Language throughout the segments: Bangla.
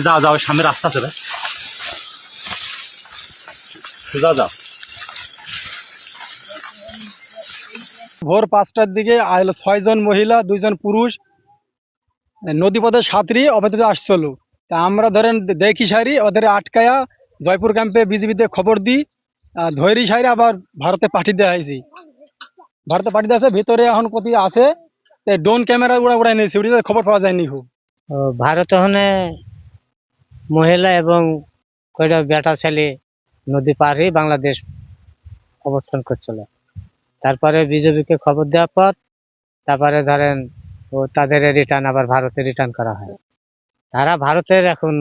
যাও যাও, সামনে রাস্তা আছে ভাই, যাও যাও। ভোর 5টার দিকে আইলো 6 জন মহিলা 2 জন পুরুষ নদীপথে সাঁতরি অবৈধ আসছিল। তা আমরা ধরেন দেখি সারি ওদের আটকায়া জয়পুর ক্যাম্পে বিজিবিতে খবর দিই, ধৈরি সারি আবার ভারতে পাঠিয়ে দেওয়া হয়েছি। ভারতে পাঠিয়ে দেওয়া আছে, ভিতরে এখন কতি আছে ড্রোন ক্যামেরা উড়াই নিয়েছে, ওটা খবর পাওয়া যায়নি খুব। ভারত হনে মহিলা এবং কয়টা বেটা ছেলে নদী পার হয়ে বাংলাদেশ অবস্থান করছিল। তারপরে বিজেপিকে খবর দেওয়ার পর তারপরে ধরেন তাদের রিটার্ন আবার ভারতে রিটার্ন করা হয়। তারা ভারতের এখন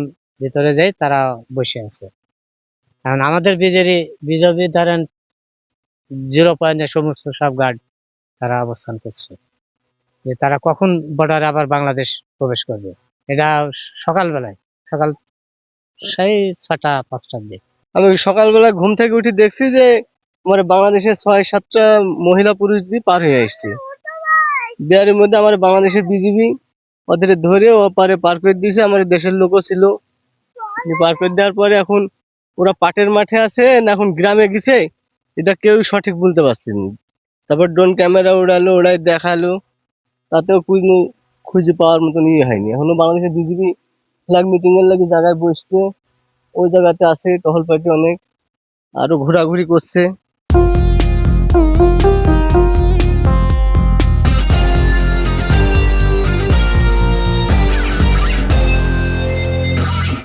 ভিতরে যাই তারা বসে আছে। কারণ আমাদের বিজেপি ধরেন 0 পয়েন্টে সমস্ত সব গার্ড তারা অবস্থান করছে, যে তারা কখন বর্ডারে আবার বাংলাদেশ প্রবেশ করবে। এটা সকালবেলায়, সকাল সেই 6টা-5টার দিকে। আমি সকালবেলা ঘুম থেকে উঠে দেখছি যে আমার বাংলাদেশের 6-7টা মহিলা পুরুষ দিয়ে পার হয়ে আসছে। বিহারের মধ্যে আমার বাংলাদেশের বিজিবি ওদের ধরে ও পারে পার করে দিয়েছে। আমার দেশের লোকও ছিল, পার করে দেওয়ার পরে এখন ওরা পাটের মাঠে আছে না এখন গ্রামে গেছে এটা কেউ সঠিক বলতে পারছে না। তারপর ড্রোন ক্যামেরা উড়ালো, ওড়াই দেখালো, তাতেও কোনো খুঁজে পাওয়ার মতন ইয়ে হয়নি। এখনো বাংলাদেশের বিজিবি ফ্ল্যাগ মিটিং এর লাগে জায়গায় বসছে, ওই জায়গাতে আছে টহল পার্টি অনেক, আরো ঘোরাঘুরি করছে।